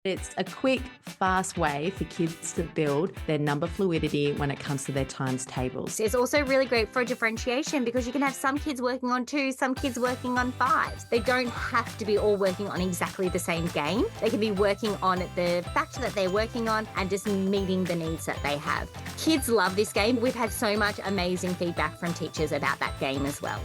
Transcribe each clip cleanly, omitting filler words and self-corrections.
It's a quick, fast way for kids to build their number fluidity when it comes to their times tables. It's also really great for differentiation because you can have some kids working on 2s, some kids working on 5s. They don't have to be all working on exactly the same game. They can be working on the fact that they're working on and just meeting the needs that they have. Kids love this game. We've had so much amazing feedback from teachers about that game as well.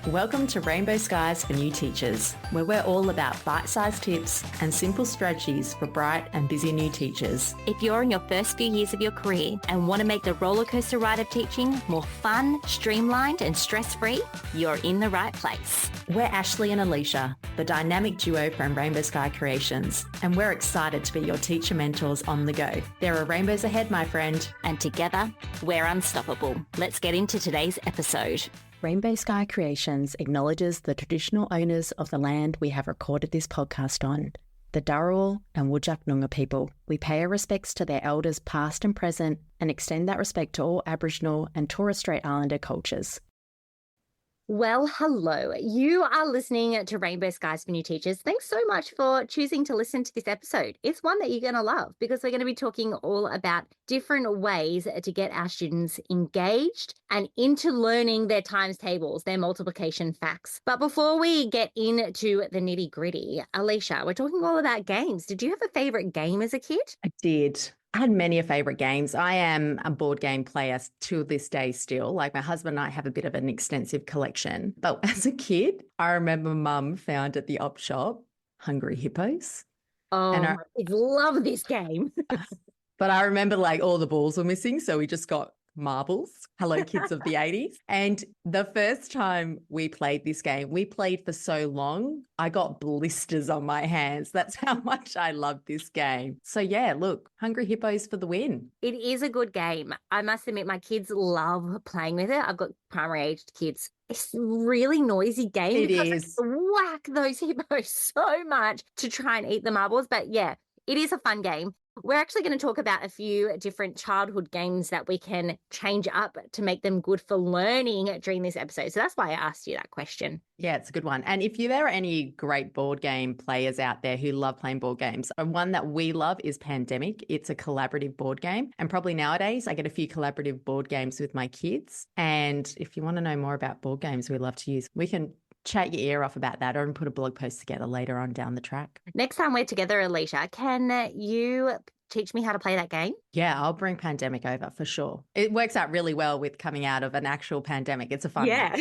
Welcome to Rainbow Skies for New Teachers, where we're all about bite-sized tips and simple strategies for bright and busy new teachers. If you're in your first few years of your career and want to make the rollercoaster ride of teaching more fun, streamlined and stress-free, you're in the right place. We're Ashley and Alicia, the dynamic duo from Rainbow Sky Creations, and we're excited to be your teacher mentors on the go. There are rainbows ahead, my friend. And together, we're unstoppable. Let's get into today's episode. Rainbow Sky Creations acknowledges the traditional owners of the land we have recorded this podcast on, the Dharawal and Whadjuk Noongar people. We pay our respects to their elders past and present and extend that respect to all Aboriginal and Torres Strait Islander cultures. Well, hello. You are listening to Rainbow Skies for New Teachers. Thanks so much for choosing to listen to this episode. It's one that you're going to love because we're going to be talking all about different ways to get our students engaged and into learning their times tables, their multiplication facts. But before we get into the nitty gritty, Alicia, we're talking all about games. Did you have a favorite game as a kid? I did. I had many favourite games. I am a board game player to this day still. Like my husband and I have a bit of an extensive collection. But as a kid, I remember Mum found at the op shop Hungry Hippos. Oh, and I love this game. But I remember like all the balls were missing. So we just got marbles. Hello, kids of the 80s. And the first time we played this game, we played for so long, I got blisters on my hands. That's how much I love this game. So yeah, look, Hungry Hippos for the win. It is a good game. I must admit, my kids love playing with it. I've got primary aged kids. It's a really noisy game. It is. Whack those hippos so much to try and eat the marbles. But yeah, it is a fun game. We're actually going to talk about a few different childhood games that we can change up to make them good for learning during this episode. So that's why I asked you that question. Yeah, it's a good one. And if there are any great board game players out there who love playing board games, one that we love is Pandemic. It's a collaborative board game. And probably nowadays I get a few collaborative board games with my kids. And if you want to know more about board games we love to use, we can chat your ear off about that or put a blog post together later on down the track. Next time we're together, Alicia, can you teach me how to play that game? Yeah, I'll bring Pandemic over for sure. It works out really well with coming out of an actual pandemic. It's a fun one.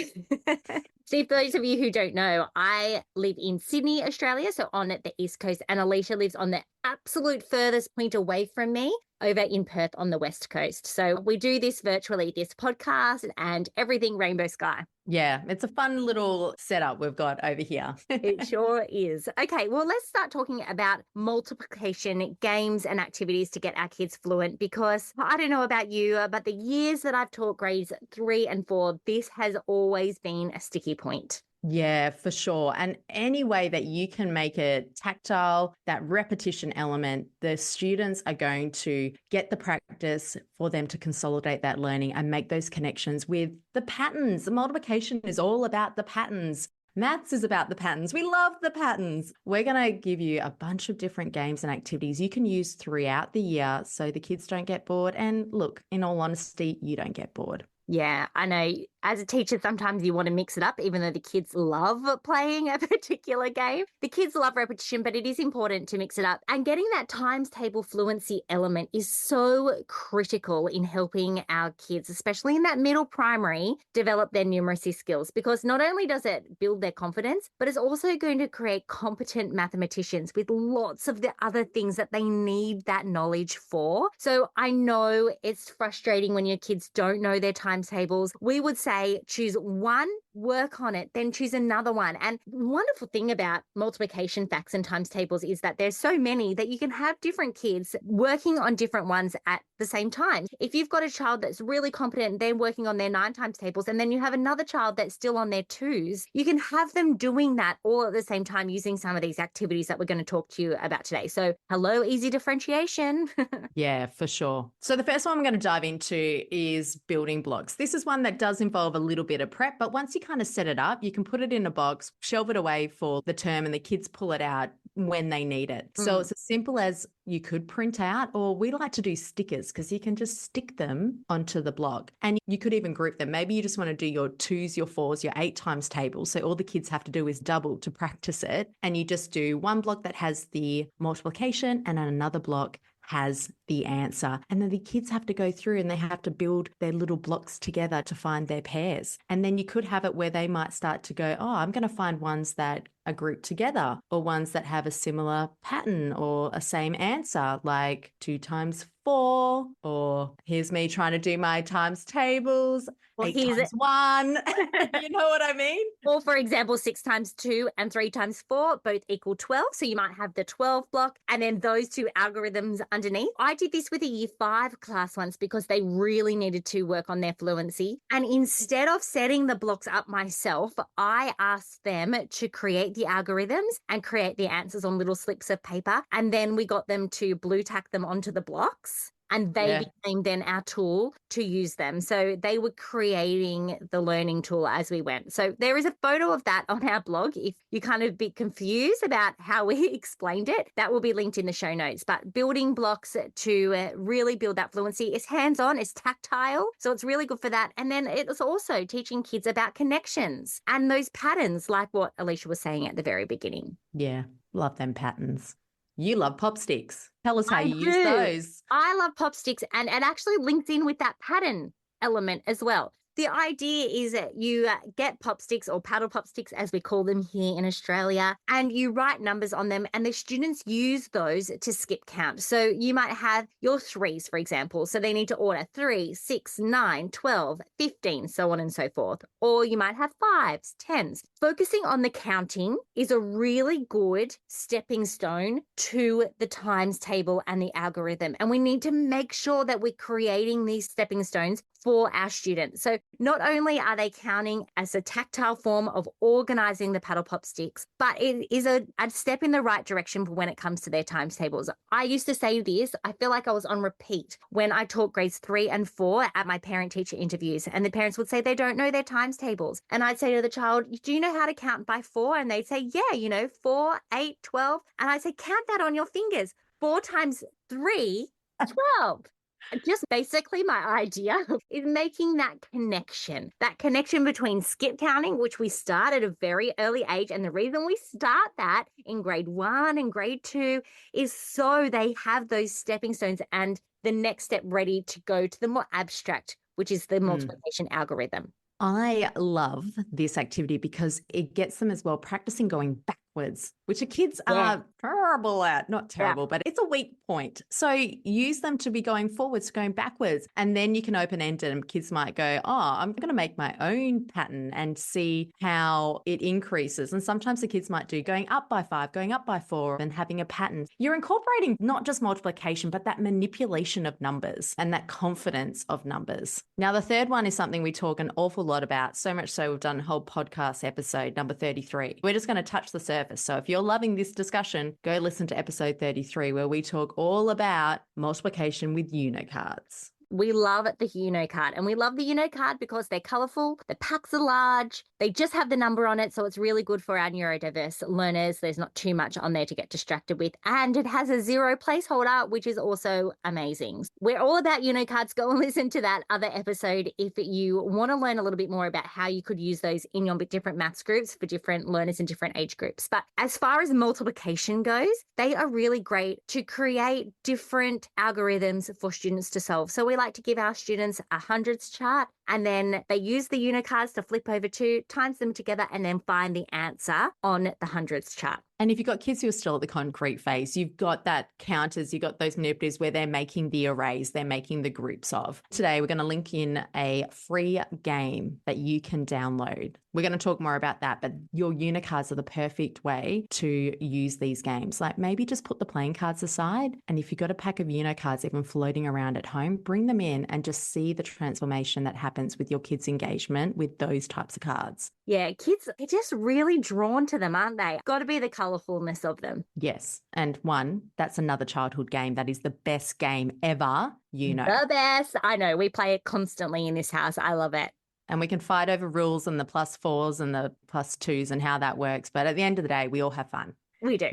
See, for those of you who don't know, I live in Sydney, Australia, so on the East Coast, and Alicia lives on the absolute furthest point away from me, over in Perth on the West Coast. So we do this virtually, this podcast and everything Rainbow Sky. Yeah, it's a fun little setup we've got over here. It sure is. Okay, well, let's start talking about multiplication games and activities to get our kids fluent, because I don't know about you, but the years that I've taught grades 3 and 4, this has always been a sticky point. Yeah, for sure. And any way that you can make it tactile, that repetition element, the students are going to get the practice for them to consolidate that learning and make those connections with the patterns. The multiplication is all about the patterns. Maths is about the patterns. We love the patterns. We're going to give you a bunch of different games and activities you can use throughout the year so the kids don't get bored. And look, in all honesty, you don't get bored. Yeah, I know. As a teacher, sometimes you want to mix it up, even though the kids love playing a particular game. The kids love repetition, but it is important to mix it up. And getting that times table fluency element is so critical in helping our kids, especially in that middle primary, develop their numeracy skills, because not only does it build their confidence, but it's also going to create competent mathematicians with lots of the other things that they need that knowledge for. So I know it's frustrating when your kids don't know their times tables. We would say choose one, work on it, then choose another one. And the wonderful thing about multiplication facts and times tables is that there's so many that you can have different kids working on different ones at the same time. If you've got a child that's really competent, they're working on their 9 times tables, and then you have another child that's still on their 2s, you can have them doing that all at the same time using some of these activities that we're going to talk to you about today. So hello, easy differentiation. Yeah, for sure. So the first one I'm going to dive into is building blocks. This is one that does involve a little bit of prep, but once you kind of set it up, you can put it in a box, shelve it away for the term, and the kids pull it out when they need it. So it's as simple as you could print out, or we like to do stickers because you can just stick them onto the block, and you could even group them. Maybe you just want to do your 2s, your 4s, your 8 times table. So all the kids have to do is double to practice it. And you just do one block that has the multiplication and another block has the answer. And then the kids have to go through and they have to build their little blocks together to find their pairs. And then you could have it where they might start to go, oh, I'm going to find ones that are grouped together, or ones that have a similar pattern or a same answer, like 2 times 4, or here's me trying to do my times tables, Well, 8 times 1. You know what I mean? Or for example, 6 times 2 and 3 times 4 both equal 12. So you might have the 12 block and then those 2 algorithms underneath. I did this with a year 5 class once because they really needed to work on their fluency. And instead of setting the blocks up myself, I asked them to create the algorithms and create the answers on little slips of paper. And then we got them to blue tack them onto the blocks. And they became then our tool to use them. So they were creating the learning tool as we went. So there is a photo of that on our blog. If you kind of a bit confused about how we explained it, that will be linked in the show notes. But building blocks to really build that fluency is hands-on, it's tactile. So it's really good for that. And then it's also teaching kids about connections and those patterns, like what Alicia was saying at the very beginning. Yeah, love them patterns. You love pop sticks. Tell us how you use do. those. I love pop sticks, and it actually links in with that pattern element as well. The idea is that you get pop sticks, or paddle pop sticks as we call them here in Australia, and you write numbers on them, and the students use those to skip count. So you might have your 3s, for example. So they need to order 3, 6, 9, 12, 15, so on and so forth. Or you might have 5s, 10s. Focusing on the counting is a really good stepping stone to the times table and the algorithm. And we need to make sure that we're creating these stepping stones for our students. So not only are they counting as a tactile form of organizing the paddle pop sticks, but it is a step in the right direction for when it comes to their times tables. I used to say this, I feel like I was on repeat when I taught grades 3 and 4 at my parent-teacher interviews, and the parents would say they don't know their times tables. And I'd say to the child, do you know how to count by 4? And they'd say, yeah, 4, 8, 12. And I'd say, count that on your fingers. 4 times 3, 12. Just basically my idea is making that connection between skip counting, which we start at a very early age. And the reason we start that in grade 1 and grade 2 is so they have those stepping stones and the next step ready to go to the more abstract, which is the multiplication algorithm. I love this activity because it gets them as well practicing going backwards, which the kids are terrible at. Not terrible, but it's a weak point. So use them to be going forwards, going backwards. And then you can open end and kids might go, oh, I'm going to make my own pattern and see how it increases. And sometimes the kids might do going up by 5, going up by 4 and having a pattern. You're incorporating not just multiplication, but that manipulation of numbers and that confidence of numbers. Now, the third one is something we talk an awful lot about, so much so we've done a whole podcast episode, number 33. We're just going to touch the surface. So if you're loving this discussion, go listen to episode 33 where we talk all about multiplication with Unocards. We love the Uno card, and we love the Uno card because they're colourful, the packs are large, they just have the number on it, so it's really good for our neurodiverse learners. There's not too much on there to get distracted with, and it has a 0 placeholder, which is also amazing. We're all about Uno cards. Go and listen to that other episode if you want to learn a little bit more about how you could use those in your different maths groups for different learners in different age groups. But as far as multiplication goes, they are really great to create different algorithms for students to solve. So we like to give our students a hundreds chart, and then they use the Unicards to flip over to, times them together, and then find the answer on the hundreds chart. And if you've got kids who are still at the concrete phase, you've got that counters, you've got those manipulatives where they're making the arrays, they're making the groups of. Today, we're going to link in a free game that you can download. We're going to talk more about that, but your Unicards are the perfect way to use these games. Like maybe just put the playing cards aside, and if you've got a pack of Unicards even floating around at home, bring them in and just see the transformation that happens with your kids' engagement with those types of cards. Yeah, kids are just really drawn to them, aren't they? Got to be the colourfulness of them. Yes. And that's another childhood game that is the best game ever, The best. I know. We play it constantly in this house. I love it. And we can fight over rules and the +4s and the +2s and how that works. But at the end of the day, we all have fun. We do.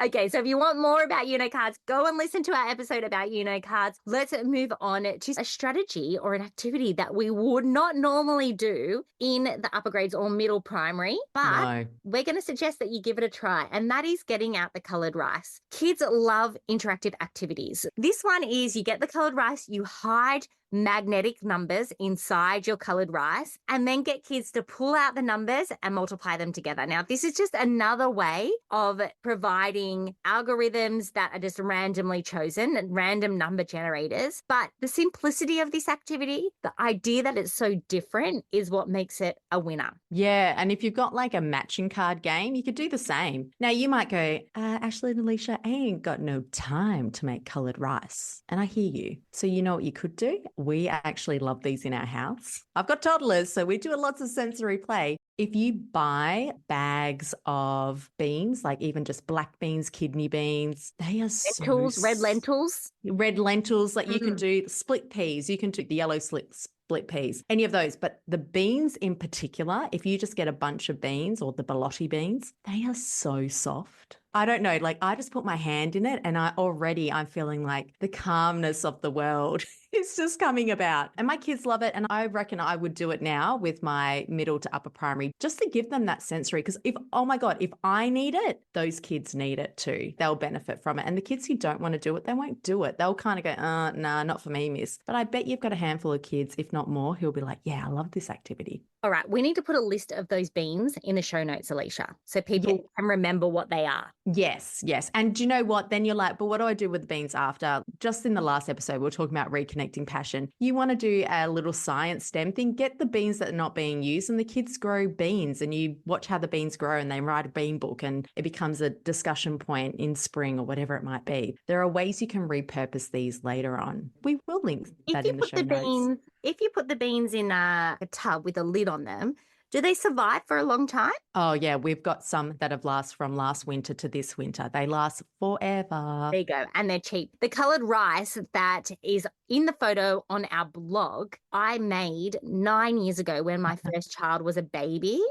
Okay, so if you want more about cards, go and listen to our episode about cards. Let's move on to a strategy or an activity that we would not normally do in the upper grades or middle primary, but No. we're going to suggest that you give it a try, and that is getting out the coloured rice. Kids love interactive activities. This one is you get the coloured rice, you hide magnetic numbers inside your coloured rice, and then get kids to pull out the numbers and multiply them together. Now, this is just another way of providing algorithms that are just randomly chosen and random number generators. But the simplicity of this activity, the idea that it's so different, is what makes it a winner. Yeah, and if you've got like a matching card game, you could do the same. Now, you might go, Ashley and Alicia, I ain't got no time to make coloured rice. And I hear you. So you know what you could do? We actually love these in our house. I've got toddlers, so we do lots of sensory play. If you buy bags of beans, like even just black beans, kidney beans, they are Lentils, red lentils. Red lentils, like you can do split peas, you can do the yellow split peas, any of those. But the beans in particular, if you just get a bunch of beans or the bolotti beans, they are so soft. I don't know, like I just put my hand in it and I'm feeling like the calmness of the world is just coming about. And my kids love it. And I reckon I would do it now with my middle to upper primary just to give them that sensory. Because oh my God, if I need it, those kids need it too. They'll benefit from it. And the kids who don't want to do it, they won't do it. They'll kind of go, nah, not for me, miss. But I bet you've got a handful of kids, if not more, who'll be like, yeah, I love this activity. All right, we need to put a list of those beans in the show notes, Alicia, so people can remember what they are. Yes. And do you know what? Then you're like, but what do I do with the beans after? Just in the last episode, we were talking about reconnecting passion. You want to do a little science STEM thing, get the beans that are not being used, and the kids grow beans and you watch how the beans grow and they write a bean book and it becomes a discussion point in spring or whatever it might be. There are ways you can repurpose these later on. We will link that in the show notes. If you put the beans in a tub with a lid on them, do they survive for a long time? Oh, yeah. We've got some that have lasted from last winter to this winter. They last forever. There you go. And they're cheap. The coloured rice that is in the photo on our blog, I made 9 years ago when my first child was a baby.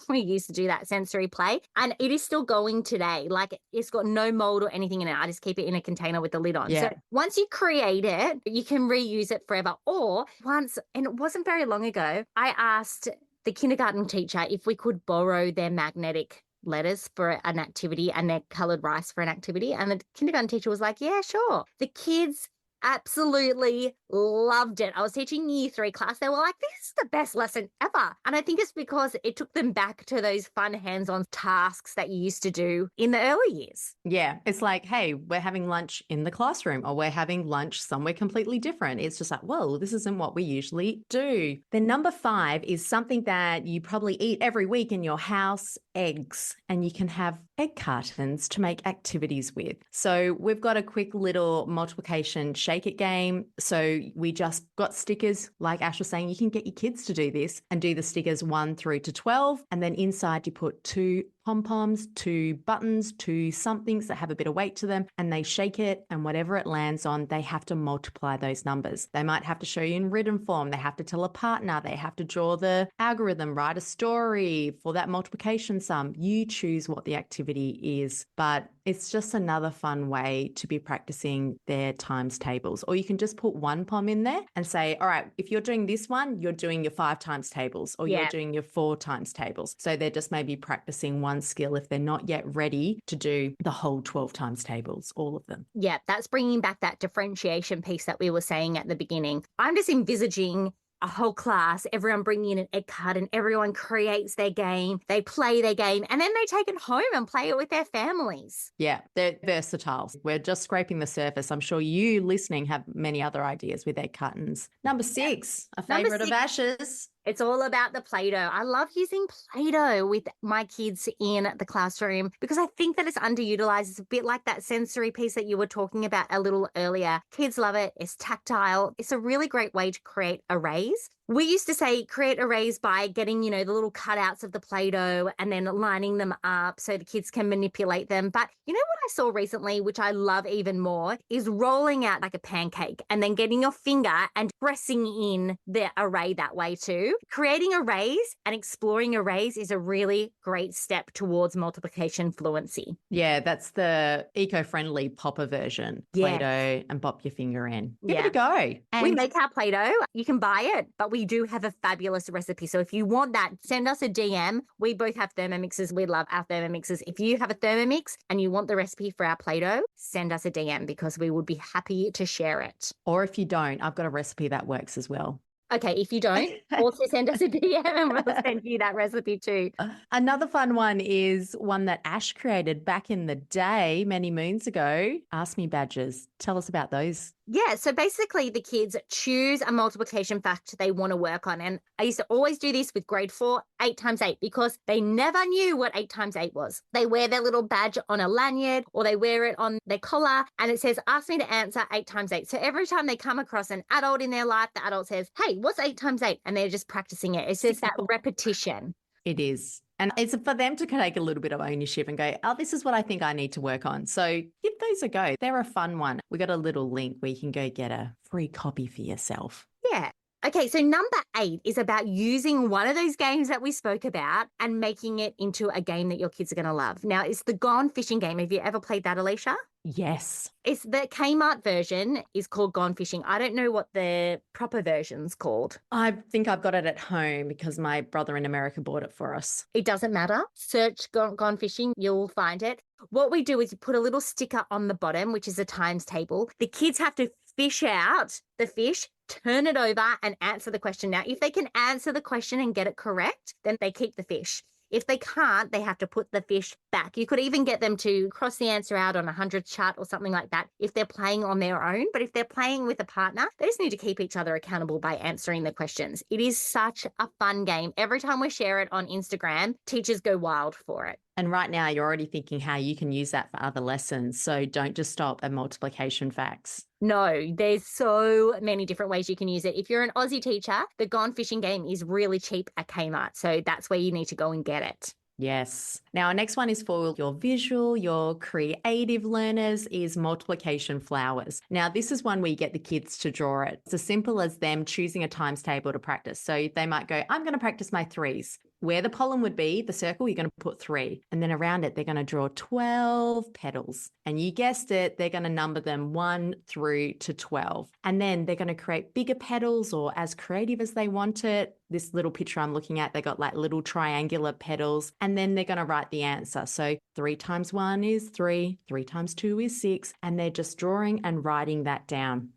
We used to do that sensory play. And it is still going today. Like it's got no mold or anything in it. I just keep it in a container with the lid on. Yeah. So once you create it, you can reuse it forever. Or once, and it wasn't very long ago, I asked the kindergarten teacher if we could borrow their magnetic letters for an activity and their coloured rice for an activity. And the kindergarten teacher was like, yeah, sure. The kids absolutely loved it. I was teaching year 3 class. They were like, this is the best lesson ever. And I think it's because it took them back to those fun hands-on tasks that you used to do in the early years. Yeah. It's like, hey, we're having lunch in the classroom or we're having lunch somewhere completely different. It's just like, whoa, this isn't what we usually do. Then number 5 is something that you probably eat every week in your house, eggs. And you can have egg cartons to make activities with. So we've got a quick little multiplication shake it game. So we just got stickers, like Ash was saying, you can get your kids to do this and do the stickers 1 through to 12. And then inside you put 2 pom-poms, 2 buttons, 2 somethings that have a bit of weight to them, and they shake it, and whatever it lands on, they have to multiply those numbers. They might have to show you in written form. They have to tell a partner. They have to draw the algorithm, write a story for that multiplication sum. You choose what the activity is, but it's just another fun way to be practicing their times tables. Or you can just put 1 pom in there and say, all right, if you're doing this one, you're doing your 5 times tables, or you're doing your 4 times tables. So they're just maybe practicing one skill if they're not yet ready to do the whole 12 times tables, all of them. Yeah, that's bringing back that differentiation piece that we were saying at the beginning. I'm just envisaging a whole class, everyone bringing in an egg card and everyone creates their game, they play their game, and then they take it home and play it with their families. Yeah, they're versatile. We're just scraping the surface. I'm sure you listening have many other ideas with egg cartons. Number 6, a favourite of Ash's. It's all about the Playdough. I love using Playdough with my kids in the classroom because I think that it's underutilized. It's a bit like that sensory piece that you were talking about a little earlier. Kids love it. It's tactile. It's a really great way to create arrays. We used to say create arrays by getting, the little cutouts of the Play-Doh and then lining them up so the kids can manipulate them. But you know what I saw recently, which I love even more, is rolling out like a pancake and then getting your finger and pressing in the array that way too. Creating arrays and exploring arrays is a really great step towards multiplication fluency. Yeah, that's the eco-friendly popper version. Yes. Play-Doh and pop your finger in. Give Yeah. it a go. We And make our Play-Doh. You can buy it, but we do have a fabulous recipe. So if you want that, send us a DM. We both have Thermomixes. We love our Thermomixes. If you have a Thermomix and you want the recipe for our Play-Doh, send us a DM because we would be happy to share it. or if you don't, I've got a recipe that works as well. Okay, if you don't, also send us a DM and we'll send you that recipe too. Another fun one is one that Ash created back in the day, many moons ago. Ask Me badges. Tell us about those. Yeah, so basically the kids choose a multiplication fact they want to work on. And I used to always do this with grade 4, 8 times 8, because they never knew what 8 times 8 was. They wear their little badge on a lanyard or they wear it on their collar and it says, ask me to answer 8 times 8. So every time they come across an adult in their life, the adult says, hey, what's 8 times 8? And they're just practicing it. It's just that repetition. It is. And it's for them to take a little bit of ownership and go, oh, this is what I think I need to work on. So give those a go. They're a fun one. We got a little link where you can go get a free copy for yourself. Yeah. Okay, so number 8 is about using one of those games that we spoke about and making it into a game that your kids are going to love. Now, it's the Gone Fishing game. Have you ever played that, Alicia? Yes. It's the Kmart version is called Gone Fishing. I don't know what the proper version's called. I think I've got it at home because my brother in America bought it for us. It doesn't matter. Search Gone Fishing. You'll find it. What we do is you put a little sticker on the bottom, which is a times table. The kids have to fish out the fish, turn it over and answer the question. Now, if they can answer the question and get it correct, then they keep the fish. If they can't, they have to put the fish back. You could even get them to cross the answer out on a 100 chart or something like that if they're playing on their own. But if they're playing with a partner, they just need to keep each other accountable by answering the questions. It is such a fun game. Every time we share it on Instagram, teachers go wild for it. And right now you're already thinking how you can use that for other lessons. So don't just stop at multiplication facts. No, there's so many different ways you can use it. If you're an Aussie teacher, the Gone Fishing game is really cheap at Kmart. So that's where you need to go and get it. Yes. Now, our next one is for your visual, your creative learners is multiplication flowers. Now, this is one where you get the kids to draw it. It's as simple as them choosing a times table to practice. So they might go, I'm going to practice my 3s. Where the pollen would be, the circle, you're going to put 3. And then around it, they're going to draw 12 petals. And you guessed it, they're going to number them 1 through to 12. And then they're going to create bigger petals or as creative as they want it. This little picture I'm looking at, they got like little triangular petals. And then they're going to write the answer. So 3 times 1 is 3, 3 times 2 is 6. And they're just drawing and writing that down.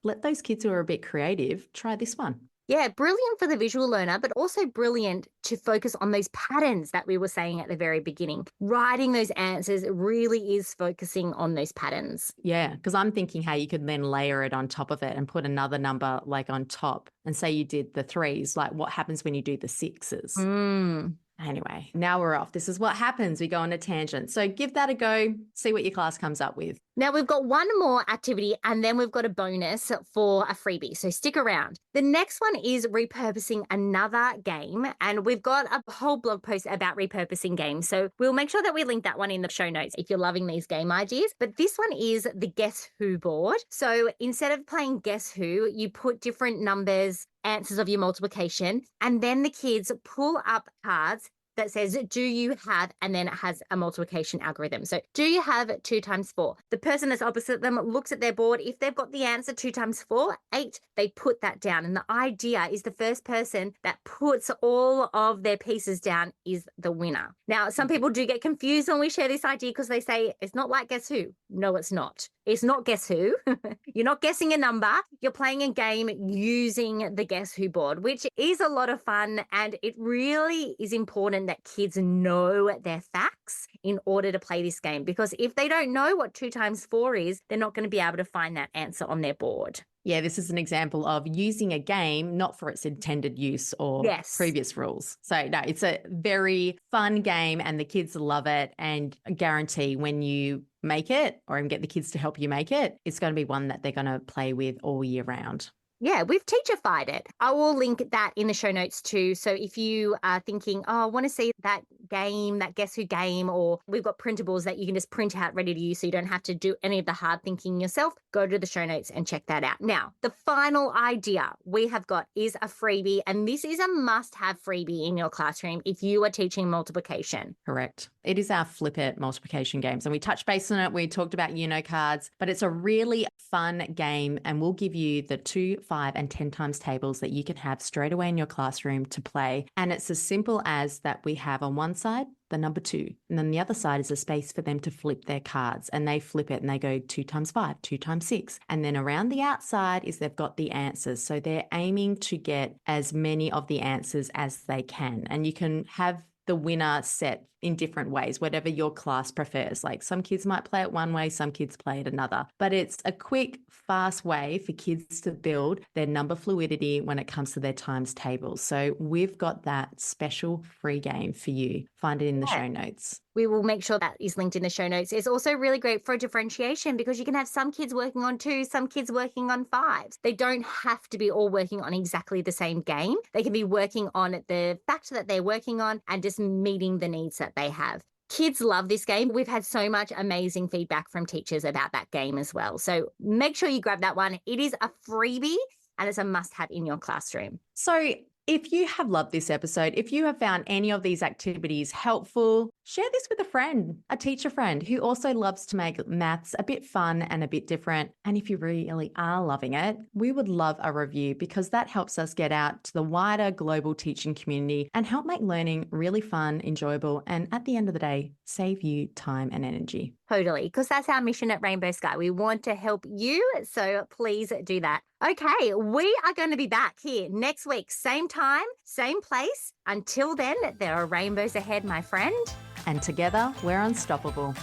Let those kids who are a bit creative try this one. Yeah, brilliant for the visual learner, but also brilliant to focus on those patterns that we were saying at the very beginning. Writing those answers really is focusing on those patterns. Yeah, because I'm thinking how you could then layer it on top of it and put another number like on top and say you did the 3s, like what happens when you do the 6s? Anyway, now we're off. This is what happens. We go on a tangent. So give that a go. See what your class comes up with. Now we've got one more activity and then we've got a bonus for a freebie. So stick around. The next one is repurposing another game. And we've got a whole blog post about repurposing games. So we'll make sure that we link that one in the show notes if you're loving these game ideas. But this one is the Guess Who board. So instead of playing Guess Who, you put different numbers, answers of your multiplication, and then the kids pull up cards that says, do you have, and then it has a multiplication algorithm. So do you have 2 times 4? The person that's opposite them looks at their board. If they've got the answer 2 times 4, 8, they put that down. And the idea is the first person that puts all of their pieces down is the winner. Now, some people do get confused when we share this idea because they say, it's not like Guess Who. No, it's not. It's not Guess Who. You're not guessing a number. You're playing a game using the Guess Who board, which is a lot of fun. And it really is important that kids know their facts in order to play this game. Because if they don't know what 2 times 4 is, they're not going to be able to find that answer on their board. Yeah, this is an example of using a game not for its intended use or previous rules. So no, it's a very fun game and the kids love it, and I guarantee when you make it or get the kids to help you make it, it's going to be one that they're going to play with all year round. Yeah, we've teachified it. I will link that in the show notes too. So if you are thinking, oh, I want to see that game, that Guess Who game, or we've got printables that you can just print out ready to use so you don't have to do any of the hard thinking yourself, go to the show notes and check that out. Now, the final idea we have got is a freebie, and this is a must-have freebie in your classroom if you are teaching multiplication. Correct. It is our flip it multiplication games. And we touched base on it. We talked about cards, but it's a really fun game. And we'll give you the 2, 5, and 10 times tables that you can have straight away in your classroom to play. And it's as simple as that we have on one side the number 2, and then the other side is a space for them to flip their cards, and they flip it and they go 2 times 5, 2 times 6. And then around the outside is they've got the answers. So they're aiming to get as many of the answers as they can. And you can have the winner set in different ways, whatever your class prefers. Like some kids might play it one way, some kids play it another. But it's a quick, fast way for kids to build their number fluidity when it comes to their times tables. So we've got that special free game for you. Find it in the show notes. We will make sure that is linked in the show notes. It's also really great for differentiation because you can have some kids working on 2s, some kids working on 5s. They don't have to be all working on exactly the same game. They can be working on the fact that they're working on and just meeting the needs that they have. Kids love this game. We've had so much amazing feedback from teachers about that game as well. So make sure you grab that one. It is a freebie and it's a must-have in your classroom. So if you have loved this episode, if you have found any of these activities helpful, share this with a friend, a teacher friend who also loves to make maths a bit fun and a bit different. And if you really are loving it, we would love a review because that helps us get out to the wider global teaching community and help make learning really fun, enjoyable, and at the end of the day, save you time and energy. Totally, because that's our mission at Rainbow Sky. We want to help you, so please do that. Okay, we are going to be back here next week, same time, same place. Until then, there are rainbows ahead, my friend. And together, we're unstoppable.